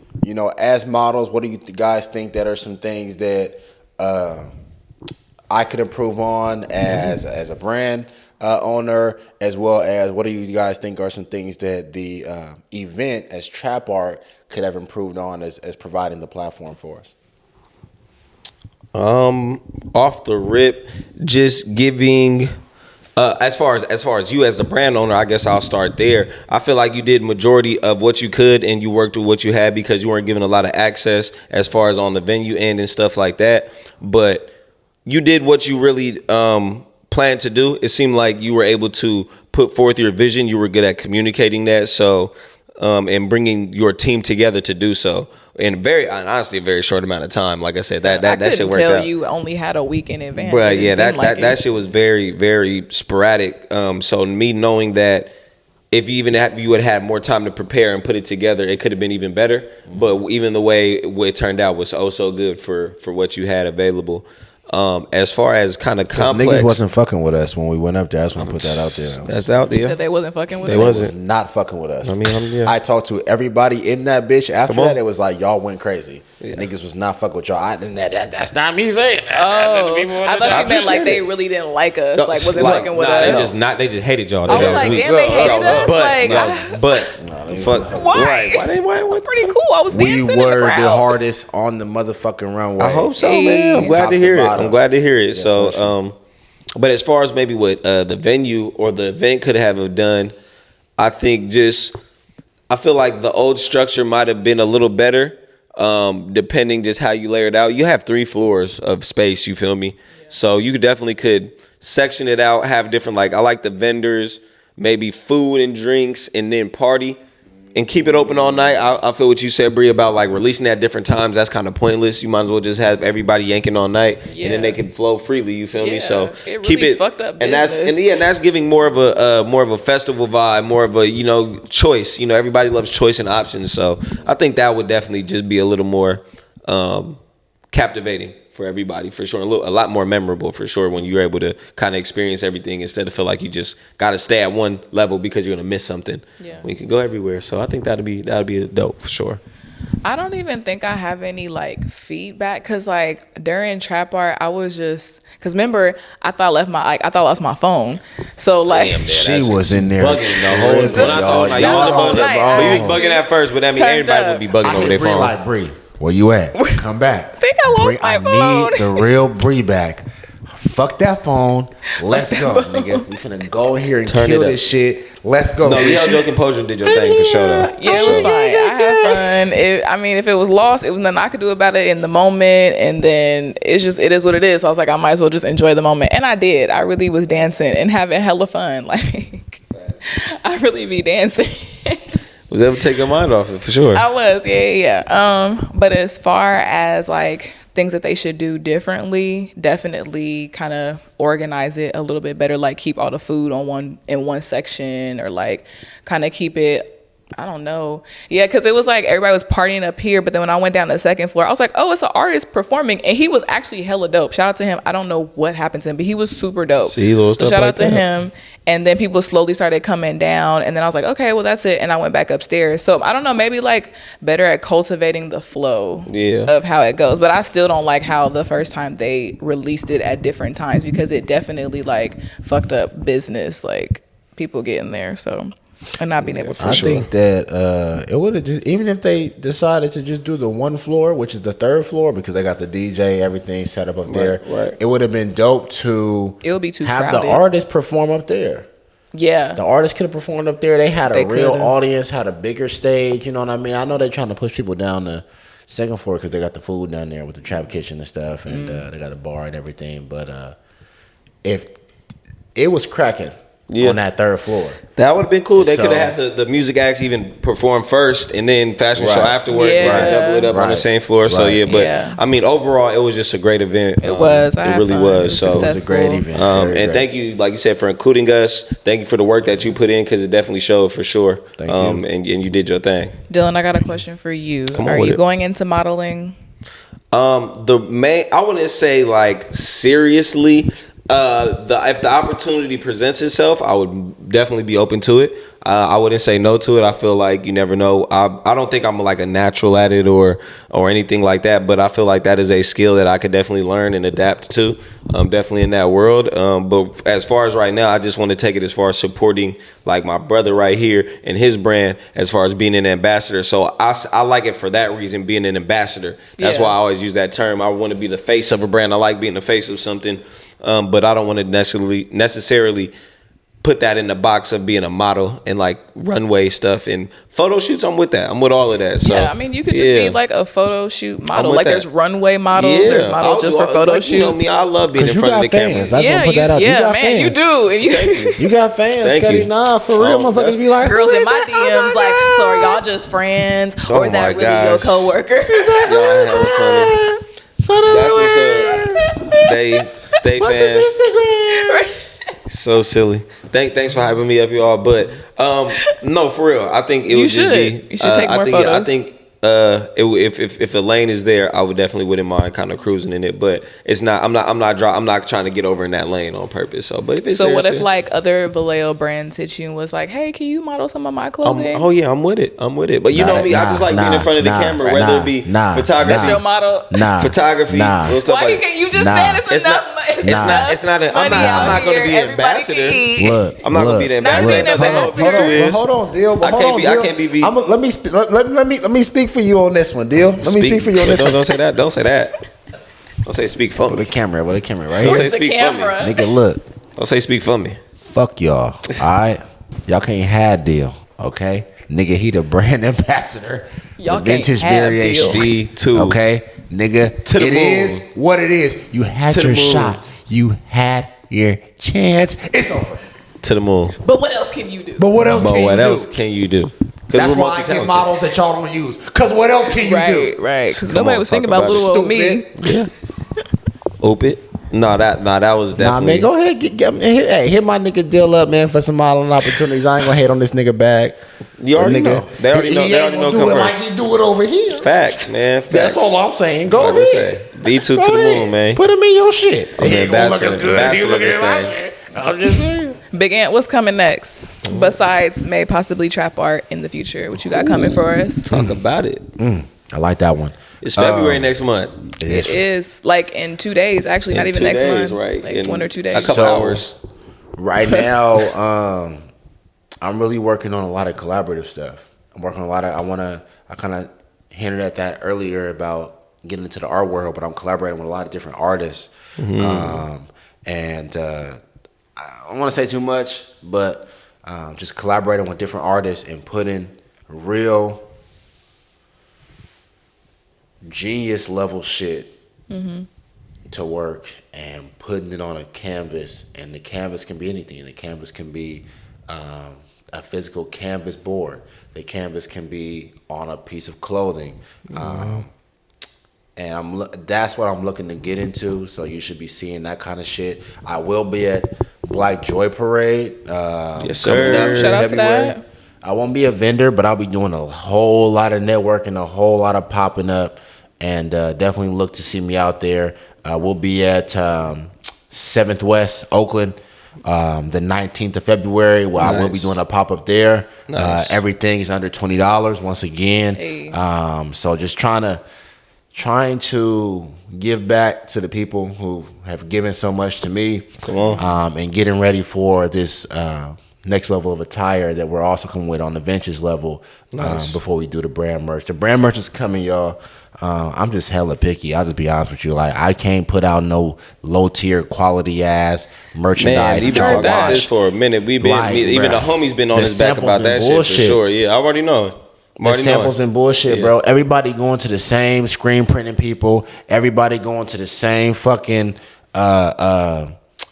[SPEAKER 2] As models, what do you guys think that are some things that I could improve on as a brand owner, as well as what do you guys think are some things that the event as TrapXArt could have improved on as providing the platform for us?
[SPEAKER 1] Off the rip, just giving. As far as you as the brand owner, I guess I'll start there. I feel like you did majority of what you could, and you worked with what you had because you weren't given a lot of access as far as on the venue end and stuff like that. But you did what you really planned to do. It seemed like you were able to put forth your vision. You were good at communicating that. So, and bringing your team together to do so. In honestly, a very short amount of time. Like I said, that shit worked out. I couldn't tell
[SPEAKER 3] you only had a week in advance.
[SPEAKER 1] But yeah, that shit was very, very sporadic. So me knowing that if you would have had more time to prepare and put it together, it could have been even better. But even the way it turned out was so good for what you had available. As far as kind of complex,
[SPEAKER 2] niggas wasn't fucking with us when we went up there. I just want to put that out there.
[SPEAKER 1] That's out there.
[SPEAKER 3] You said they wasn't fucking with us?
[SPEAKER 2] They wasn't not fucking with us.
[SPEAKER 1] I mean,
[SPEAKER 2] I talked to everybody in that bitch. After that, it was like, y'all went crazy. Yeah. Niggas was not fucking with y'all. That's not me saying that.
[SPEAKER 3] I thought you meant like they really didn't like us. No, like, wasn't fucking with us.
[SPEAKER 1] They just hated y'all.
[SPEAKER 3] I was like, damn, they hated us?
[SPEAKER 1] But
[SPEAKER 3] why? Why? Pretty cool. I was dancing in the crowd.
[SPEAKER 2] We were the hardest on the motherfucking runway.
[SPEAKER 1] I hope so, man. I'm glad to hear it. Yes, so, but as far as maybe what the venue or the event could have done, I think I feel like the old structure might have been a little better, depending just how you layer it out. You have 3 floors of space, you feel me? Yeah. So you definitely could section it out, have different, like I like the vendors, maybe food and drinks, and then party. And keep it open all night. I feel what you said, Bree, about like releasing at different times. That's kind of pointless. You might as well just have everybody yanking all night, and then they can flow freely. You feel me? So
[SPEAKER 3] it really
[SPEAKER 1] keep it
[SPEAKER 3] fucked up
[SPEAKER 1] business. And that's giving more of a festival vibe, more of a choice. Everybody loves choice and options. So I think that would definitely just be a little more captivating for everybody, for sure. A lot more memorable, for sure, when you're able to kind of experience everything instead of feel like you just got to stay at one level because you're going to miss something. Yeah. When you can go everywhere. So I think that'd be a dope, for sure.
[SPEAKER 3] I don't even think I have any like feedback because like during TrapXArt I was just because remember I thought I lost my phone, so like
[SPEAKER 2] she was in there
[SPEAKER 1] bugging the whole time. You was bugging at first, but that mean everybody would be bugging over their phone.
[SPEAKER 2] Like Bree, where you at? Come back.
[SPEAKER 3] I think I lost my phone.
[SPEAKER 2] I need the real Bree back. fuck that phone. Let's go, nigga. We finna go in here and
[SPEAKER 1] Turn
[SPEAKER 2] kill
[SPEAKER 1] it up.
[SPEAKER 2] this shit. Let's go.
[SPEAKER 1] No, you held your composure, did your thing for sure though.
[SPEAKER 3] Yeah, it was fine. I had fun. I mean, if it was lost, it was nothing I could do about it in the moment. And then it is what it is. So I was like, I might as well just enjoy the moment. And I did. I really was dancing and having hella fun. Like, I really be dancing.
[SPEAKER 1] Was able to take your mind off it for sure.
[SPEAKER 3] I was, yeah. But as far as like things that they should do differently, definitely kind of organize it a little bit better. Like keep all the food in one section, or like kind of keep it. I don't know. Yeah, because it was like everybody was partying up here, but then when I went down to the second floor, I was like, oh, it's an artist performing. And he was actually hella dope. Shout out to him. I don't know what happened to him, but he was super dope.
[SPEAKER 1] See, little stuff
[SPEAKER 3] shout
[SPEAKER 1] like
[SPEAKER 3] out to him. And then people slowly started coming down. And then I was like, okay, well, that's it. And I went back upstairs. So I don't know, maybe like better at cultivating the flow of how it goes. But I still don't like how the first time they released it at different times, because it definitely like fucked up business, like people getting there. So. And not being able to.
[SPEAKER 2] I think that it would have just, even if they decided to just do the one floor, which is the third floor, because they got the DJ, everything set up there.
[SPEAKER 1] Right.
[SPEAKER 2] It would have been dope to.
[SPEAKER 3] It would be too
[SPEAKER 2] have
[SPEAKER 3] crowded.
[SPEAKER 2] the artist perform up there.
[SPEAKER 3] Yeah,
[SPEAKER 2] the artist could have performed up there. They had a real
[SPEAKER 3] could've.
[SPEAKER 2] audience, had a bigger stage. You know what I mean? I know they're trying to push people down the second floor because they got the food down there with the trap kitchen and stuff, and they got a bar and everything. But if it was cracking. On that third floor,
[SPEAKER 1] that would have been cool. They could have had the music acts even perform first, and then fashion show afterwards. Double it up on the same floor. So I mean, overall, it was just a great event.
[SPEAKER 3] It was.
[SPEAKER 1] It really was. So
[SPEAKER 2] it was a great event.
[SPEAKER 1] And thank you, like you said, for including us. Thank you for the work that you put in, because it definitely showed for sure.
[SPEAKER 2] Thank you.
[SPEAKER 1] And you did your thing.
[SPEAKER 3] Dylan, I got a question for you. Are you going into modeling?
[SPEAKER 1] I wouldn't say like seriously. If the opportunity presents itself, I would definitely be open to it. I wouldn't say no to it. I feel like you never know. I don't think I'm like a natural at it or anything like that, but I feel like that is a skill that I could definitely learn and adapt to. Definitely in that world. But as far as right now, I just want to take it as far as supporting like my brother right here and his brand, as far as being an ambassador. So I like it for that reason, being an ambassador. That's why I always use that term. I want to be the face of a brand. I like being the face of something. But I don't want to necessarily put that in the box of being a model and like runway stuff and photo shoots. I'm with that. I'm with all of that. So
[SPEAKER 3] yeah, I mean, you could just be like a photo shoot model. Like there's runway models.
[SPEAKER 1] Yeah.
[SPEAKER 3] There's models just for photo shoots.
[SPEAKER 1] You know me, I love being in front of the camera.
[SPEAKER 2] I just want to put that out. You got
[SPEAKER 3] man,
[SPEAKER 2] fans.
[SPEAKER 3] you do.
[SPEAKER 2] You got fans.
[SPEAKER 1] Thank you.
[SPEAKER 2] Nah, for real, motherfuckers be like,
[SPEAKER 3] girls in my DMs like, so are y'all just friends, or is that really your coworker?
[SPEAKER 1] Y'all hella funny. That's what's up. They stay
[SPEAKER 2] what's
[SPEAKER 1] fans.
[SPEAKER 2] his Instagram?
[SPEAKER 1] So silly. Thanks for hyping me up, y'all. But no, for real. I think it would just be.
[SPEAKER 3] You should take more photos.
[SPEAKER 1] I think if a lane is there, I would definitely wouldn't mind kind of cruising in it. But it's not. I'm not trying to get over in that lane on purpose. So, but if it's
[SPEAKER 3] what if like other Vallejo brands hit you and was like, hey, can you model some of my clothing?
[SPEAKER 1] Oh yeah, I'm with it. But you know me, I just like being in front of the camera, whether it be photography.
[SPEAKER 3] That's your model.
[SPEAKER 1] Photography. Little stuff
[SPEAKER 3] Why
[SPEAKER 1] like,
[SPEAKER 3] you just said it's enough.
[SPEAKER 1] It's not. I'm not going to be an ambassador.
[SPEAKER 2] Look,
[SPEAKER 1] I'm not going to be the ambassador.
[SPEAKER 2] Hold on, Deal.
[SPEAKER 1] I can't be.
[SPEAKER 2] Let me speak for you on this one, Deal. Let me speak for you on this one.
[SPEAKER 1] Don't say that. Don't say speak for me.
[SPEAKER 2] With a camera, right?
[SPEAKER 1] Don't say speak for me.
[SPEAKER 2] Nigga, look.
[SPEAKER 1] Don't say speak for me.
[SPEAKER 2] Fuck y'all. Alright? Y'all can't have Deal, okay? Nigga, he the brand ambassador.
[SPEAKER 3] Y'all
[SPEAKER 2] the vintage
[SPEAKER 3] can't have
[SPEAKER 2] variation.
[SPEAKER 1] V2.
[SPEAKER 2] Okay? Nigga,
[SPEAKER 1] to the
[SPEAKER 2] it
[SPEAKER 1] moon.
[SPEAKER 2] is what it is. You had your shot. You had your chance. It's over.
[SPEAKER 1] To the moon.
[SPEAKER 3] But what else can you do?
[SPEAKER 1] What else can you do?
[SPEAKER 2] That's why I get models that y'all don't use. Because what else can you do?
[SPEAKER 3] Right. Because nobody was thinking about little old me.
[SPEAKER 1] Yeah. Open. No, that was definitely.
[SPEAKER 2] Nah, man, go ahead. Hit my nigga Deal up, man, for some modeling opportunities. I ain't gonna hate on this nigga bag.
[SPEAKER 1] You already know. They already know.
[SPEAKER 2] Do it like he do it over here.
[SPEAKER 1] Facts, man. Facts.
[SPEAKER 2] That's all I'm saying. Go ahead.
[SPEAKER 1] V2 to the moon, man.
[SPEAKER 2] Put him in your shit.
[SPEAKER 1] He ain't gonna look as good as he look at my shit.
[SPEAKER 2] I'm just saying.
[SPEAKER 3] Big Ant, what's coming next? Besides may possibly TrapXArt in the future. What you got coming for us?
[SPEAKER 1] Talk about it.
[SPEAKER 2] I like that one.
[SPEAKER 1] It's February next month.
[SPEAKER 3] It is like in 2 days. Actually, not even next month.
[SPEAKER 1] Right.
[SPEAKER 3] Like 1 or 2 days.
[SPEAKER 1] A couple hours.
[SPEAKER 2] Right now, I'm really working on a lot of collaborative stuff. I'm working on a lot of. I kind of hinted at that earlier about getting into the art world, but I'm collaborating with a lot of different artists. And I don't want to say too much, but just collaborating with different artists and putting real genius level shit to work and putting it on a canvas. And the canvas can be anything. The canvas can be a physical canvas board. The canvas can be on a piece of clothing. And that's what I'm looking to get into. So you should be seeing that kind of shit. I will be at Black Joy Parade.
[SPEAKER 1] Yes, sir.
[SPEAKER 3] Shout out to that.
[SPEAKER 2] I won't be a vendor, but I'll be doing a whole lot of networking, a whole lot of popping up, and definitely look to see me out there. We'll be at 7th West, Oakland, the 19th of February, where I will be doing a pop-up there. Nice. Everything is under $20 once again.
[SPEAKER 3] Hey.
[SPEAKER 2] So just trying to give back to the people who have given so much to me.
[SPEAKER 1] Come on.
[SPEAKER 2] And getting ready for this next level of attire that we're also coming with on the Ventures level. Nice. Before we do the brand merch. The brand merch is coming, y'all. I'm just hella picky. I'll just be honest with you. Like, I can't put out no low tier quality ass merchandise.
[SPEAKER 1] Man, we've been talking about this for a minute. We've been even the homies been on his back about that bullshit. Shit for sure. Yeah, I already know.
[SPEAKER 2] The sample's been bullshit, bro. Everybody going to the same screen printing people. Everybody going to the same fucking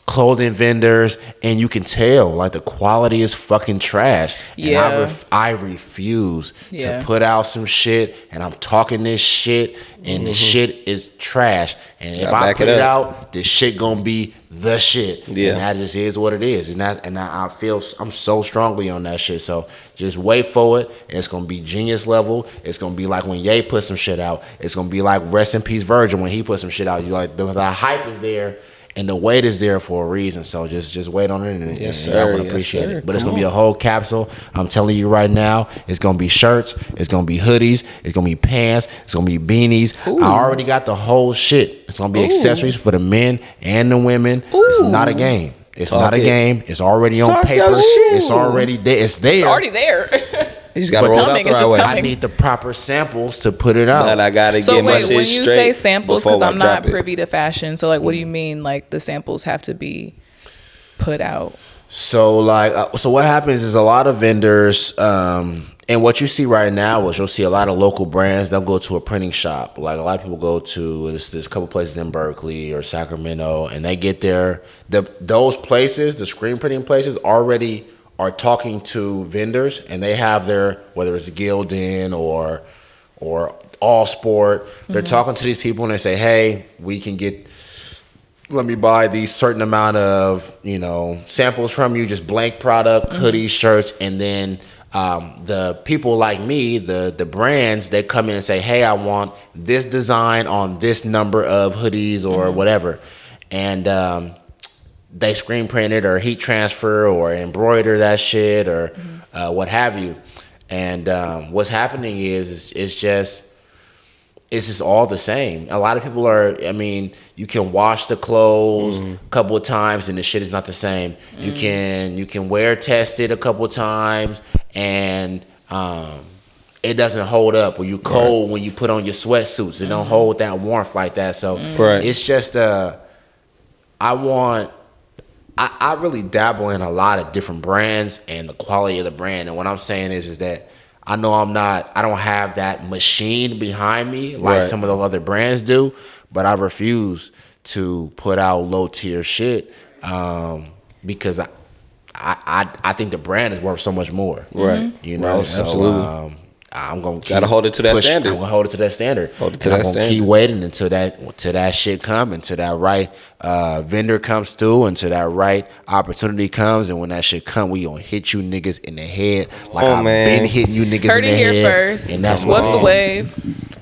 [SPEAKER 2] clothing vendors, and you can tell like the quality is fucking trash.
[SPEAKER 3] Yeah.
[SPEAKER 2] And I refuse to put out some shit, and I'm talking this shit, and the shit is trash. And if I put it out, this shit gonna be the shit. Yeah. And that just is what it is. And I feel I'm so strongly on that shit. So just wait for it. And it's gonna be genius level. It's gonna be like when Ye put some shit out. It's gonna be like rest in peace Virgil when he put some shit out. You like the hype is there. And the wait is there for a reason, so just wait on it, and I would appreciate it. But it's gonna be a whole capsule. I'm telling you right now, it's gonna be shirts, it's gonna be hoodies, it's gonna be pants, it's gonna be beanies. Ooh. I already got the whole shit. It's gonna be accessories for the men and the women. Ooh. It's not a game. It's not a game. It's already on paper. It's already there. It's there.
[SPEAKER 3] It's already there.
[SPEAKER 1] You just got to roll out the right way.
[SPEAKER 2] I need the proper samples to put it out.
[SPEAKER 1] But I got to get my shit straight.
[SPEAKER 3] So wait, when you say samples, because I'm not privy to fashion, so like, what do you mean? Like the samples have to be put out?
[SPEAKER 2] So like, so what happens is a lot of vendors, and what you see right now is you'll see a lot of local brands. They'll go to a printing shop. Like a lot of people go to there's a couple places in Berkeley or Sacramento, and they get there. Those places, the screen printing places, already are talking to vendors, and they have their, whether it's Gildan or All Sport, they're talking to these people, and they say, hey, let me buy these certain amount of, samples from you, just blank product, hoodies, shirts, and then the people like me, the brands, they come in and say, hey, I want this design on this number of hoodies or whatever. And they screen print it or heat transfer or embroider that shit or what have you. And what's happening is it's just all the same. A lot of people you can wash the clothes a couple of times and the shit is not the same. You can wear test it a couple of times and it doesn't hold up. When you cold, when you put on your sweatsuits, it don't hold that warmth like that. So it's just I really dabble in a lot of different brands and the quality of the brand. And what I'm saying is that I know I don't have that machine behind me like some of the other brands do, but I refuse to put out low tier shit because I think the brand is worth so much more.
[SPEAKER 1] Right.
[SPEAKER 2] So
[SPEAKER 1] absolutely.
[SPEAKER 2] I'm gonna
[SPEAKER 1] gotta hold it to that standard.
[SPEAKER 2] I'm gonna hold it to that standard.
[SPEAKER 1] Hold it to that standard.
[SPEAKER 2] Keep waiting until that shit comes, until that right vendor comes through, until that right opportunity comes, and when that shit come, we gonna hit you niggas in the head like I've been hitting you niggas in the head.
[SPEAKER 3] Heard it here first.
[SPEAKER 2] And that's
[SPEAKER 3] what's the wave?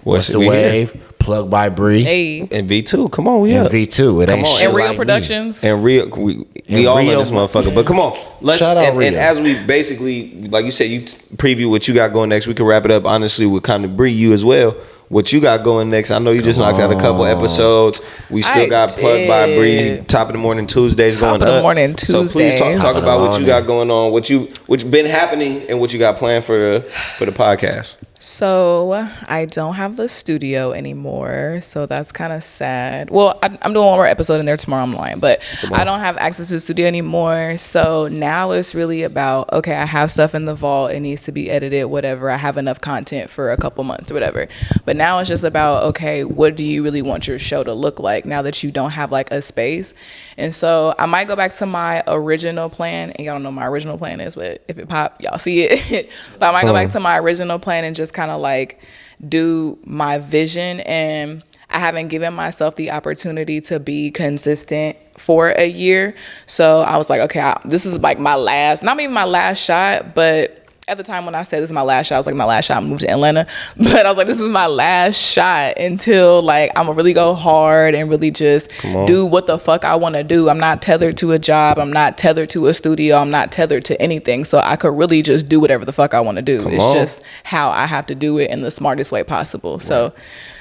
[SPEAKER 2] What's the wave? Plug by Bree.
[SPEAKER 3] Hey.
[SPEAKER 1] And V2, come on,
[SPEAKER 2] And V2, it ain't shit
[SPEAKER 3] and Real
[SPEAKER 2] like
[SPEAKER 3] Productions.
[SPEAKER 1] Me. And Real, we all in this motherfucker. But come on, let's and as we basically, like you said, you preview what you got going next. We can wrap it up honestly with kind of Bree, you as well. What you got going next? I know you just knocked out a couple episodes. We still got Plugged by Bree, Top of the Morning Tuesdays going up. So please talk about what you got going on, what been happening, and what you got planned for the podcast.
[SPEAKER 3] So I don't have the studio anymore, so that's kind of sad. Well, I'm doing one more episode in there tomorrow. I'm lying, but I don't have access to the studio anymore. So now it's really about, okay, I have stuff in the vault. It needs to be edited, whatever. I have enough content for a couple months or whatever. But now it's just about, okay, what do you really want your show to look like now that you don't have like a space? And so I might go back to my original plan, and y'all don't know what my original plan is, but if it pop, y'all see it. But I might go back to my original plan and just kind of like do my vision. And I haven't given myself the opportunity to be consistent for a year. So I was like, okay, this is like my last, not even my last shot, but at the time when I said this is my last shot, I was like, my last shot, I moved to Atlanta. But I was like, this is my last shot until like I'm gonna really go hard and really just do what the fuck I want to do. I'm not tethered to a job. I'm not tethered to a studio. I'm not tethered to anything. So I could really just do whatever the fuck I want to do. It's just how I have to do it in the smartest way possible. Right. So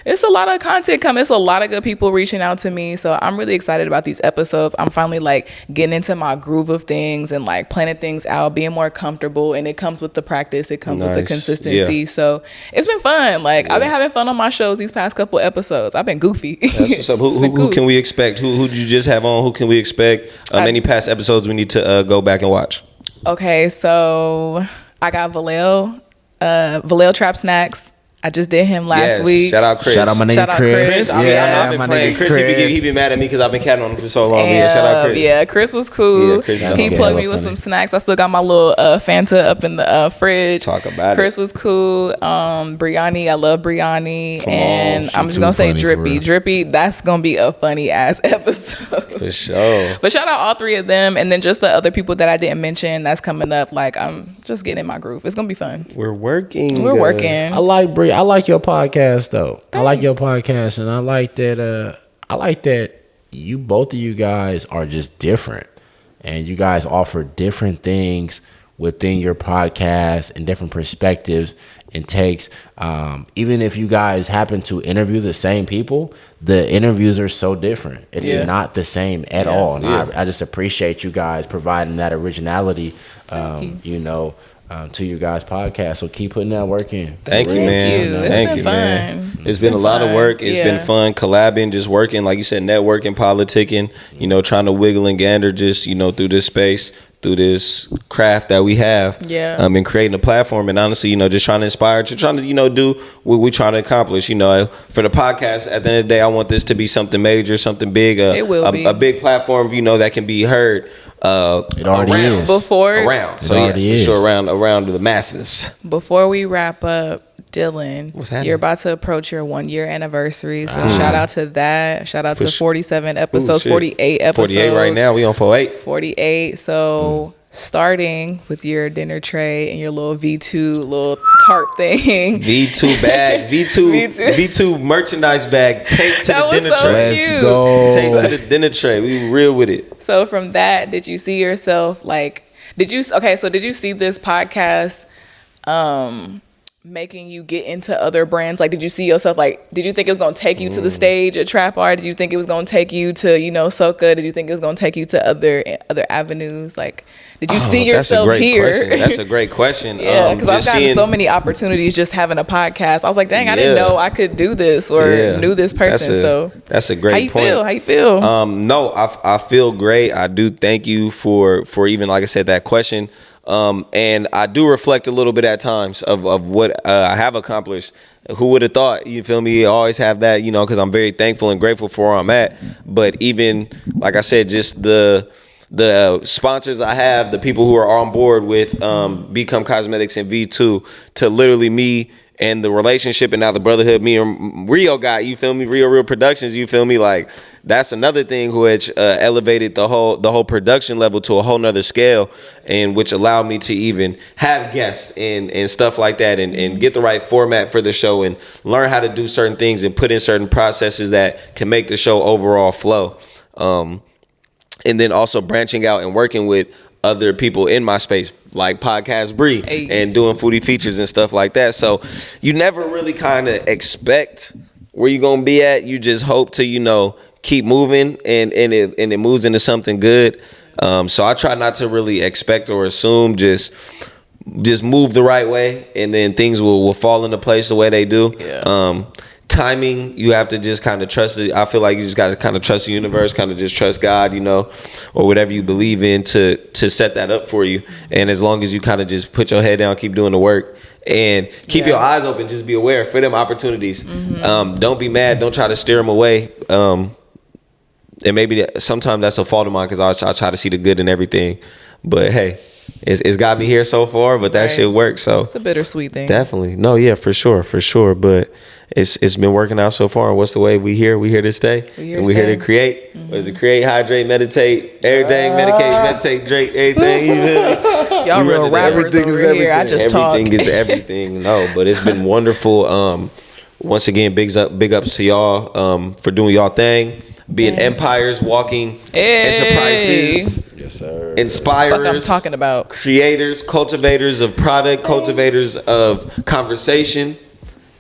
[SPEAKER 3] it's a lot of content coming. It's a lot of good people reaching out to me. So I'm really excited about these episodes. I'm finally like getting into my groove of things and like planning things out, being more comfortable. And it comes with the practice. It comes with the consistency. Yeah. So it's been fun. Like I've been having fun on my shows these past couple episodes. I've been goofy.
[SPEAKER 1] That's what's up. Who can we expect? Who did you just have on? Who can we expect? Any past episodes we need to go back and watch?
[SPEAKER 3] Okay, so I got Vallejo Trap Snacks. I just did him last week.
[SPEAKER 1] Shout out Chris.
[SPEAKER 2] Shout out my nigga Chris.
[SPEAKER 1] I've been playing Chris. He be mad at me because I've been catting on him for so long. Yeah, shout out Chris.
[SPEAKER 3] Yeah, Chris was cool. Yeah, he plugged me with some snacks. I still got my little Fanta up in the fridge.
[SPEAKER 1] Talk about
[SPEAKER 3] Chris was cool. Briani, I love Briani. And I'm just going to say Drippy. That's going to be a funny ass episode.
[SPEAKER 1] For sure.
[SPEAKER 3] But shout out all three of them. And then just the other people that I didn't mention that's coming up. Like, I'm just getting in my groove. It's going to be fun.
[SPEAKER 1] We're working.
[SPEAKER 2] I like your podcast though. Thanks. I like your podcast, and I like that you both of you guys are just different, and you guys offer different things within your podcast and different perspectives and takes. Even if you guys happen to interview the same people, the interviews are so different. It's not the same at all. And I just appreciate you guys providing that originality. To your guys' podcast. So keep putting that work in.
[SPEAKER 1] Thank you, man. Thank you, man. It's been a lot of work. It's been fun collabing, just working, like you said, networking, politicking, trying to wiggle and gander just, through this space, through this craft that we have. Yeah. And creating a platform, and honestly, just trying to inspire, trying to, do what we're trying to accomplish. For the podcast, at the end of the day, I want this to be something major, something big, a big platform, that can be heard.
[SPEAKER 2] It already is.
[SPEAKER 1] Around. So yes, for sure, around the masses.
[SPEAKER 3] Before we wrap up, Dylan,
[SPEAKER 1] what's happening?
[SPEAKER 3] You're about to approach your 1 year anniversary. So shout out to that. Shout out to 47 episodes, 48 episodes.
[SPEAKER 1] 48 right now. We on 48.
[SPEAKER 3] 48. So starting with your dinner tray and your little V2 little tarp thing.
[SPEAKER 1] V2 bag. V2 merchandise bag. Take to the dinner tray.
[SPEAKER 2] Let's go.
[SPEAKER 1] Take to the dinner tray. We real with it.
[SPEAKER 3] So from that, did you see yourself did you see this podcast making you get into other brands? Like, did you see yourself, did you think it was going to take you to the stage at TrapXArt? Did you think it was going to take you to, Soca? Did you think it was going to take you to other avenues? Did you see yourself here?
[SPEAKER 1] That's a great question.
[SPEAKER 3] Yeah, because I've gotten so many opportunities just having a podcast. I was like, dang, I didn't know I could do this or knew this person.
[SPEAKER 1] That's a great point.
[SPEAKER 3] How you feel?
[SPEAKER 1] No, I feel great. I do thank you for even, like I said, that question. And I do reflect a little bit at times of what I have accomplished. Who would have thought? You feel me? I always have that, because I'm very thankful and grateful for where I'm at. But even, like I said, just the sponsors I have, the people who are on board with Become Cosmetics and V2, to literally me and the relationship and now the brotherhood me and Rio got, you feel me? Real Productions, you feel me? Like, that's another thing which elevated the whole production level to a whole nother scale, and which allowed me to even have guests and stuff like that, and get the right format for the show and learn how to do certain things and put in certain processes that can make the show overall flow. And then also branching out and working with other people in my space, like Podcast Bree, and doing foodie features and stuff like that. So you never really kind of expect where you're gonna be at. You just hope to, keep moving, and it moves into something good. So I try not to really expect or assume, just
[SPEAKER 4] just move the right way, and then things will fall into place the way they do.
[SPEAKER 3] Yeah.
[SPEAKER 4] Timing, you have to just kind of trust it. I feel like you just got to kind of trust the universe, kind of just trust God, or whatever you believe in to set that up for you. And as long as you kind of just put your head down, keep doing the work, and keep your eyes open, just be aware for them opportunities. Don't be mad. Don't try to steer them away. And maybe sometimes that's a fault of mine, because I try to see the good in everything. But hey, it's got me here so far, but that shit works. So
[SPEAKER 3] it's a bittersweet thing.
[SPEAKER 4] Definitely. No, yeah, for sure. But it's been working out so far. And what's the way we here? We here to stay. We here to create. What is it? Create, hydrate, meditate, everything. Medicate, meditate, drink, everything.
[SPEAKER 3] Y'all real rappers over here. I just talk.
[SPEAKER 4] Everything is everything. No, but it's been wonderful. Once again, big ups to y'all for doing y'all thing. Being empires, walking enterprises.
[SPEAKER 2] Yes, sir.
[SPEAKER 4] Inspirers.
[SPEAKER 3] Fuck I'm talking about.
[SPEAKER 4] Creators, cultivators of product, cultivators of conversation,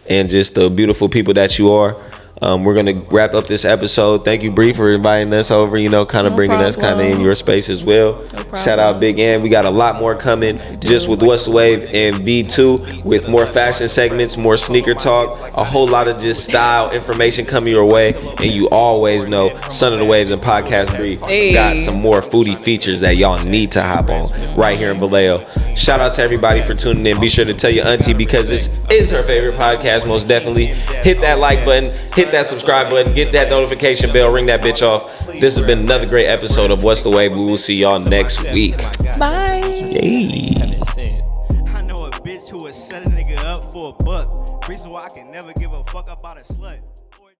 [SPEAKER 4] and just the beautiful people that you are. We're going to wrap up this episode. Thank you, Bree, for inviting us over, kind of bringing us kind of in your space as well. Shout out Big Ann. We got a lot more coming just with What's the Wave and V2, with more fashion segments, more sneaker talk, a whole lot of just style information coming your way. And you always know Son of the Waves and Podcast Bree got some more foodie features that y'all need to hop on right here in Vallejo. Shout out to everybody for tuning in. Be sure to tell your auntie, because this is her favorite podcast, most definitely. Hit that like button, hit that subscribe button, get that notification bell, ring that bitch off. This has been another great episode of What's the Wave. We will see y'all next week.
[SPEAKER 3] Bye.
[SPEAKER 4] Yay.
[SPEAKER 5] I know a bitch who would set a nigga up for a buck. Reason why I can never give a fuck about a slut.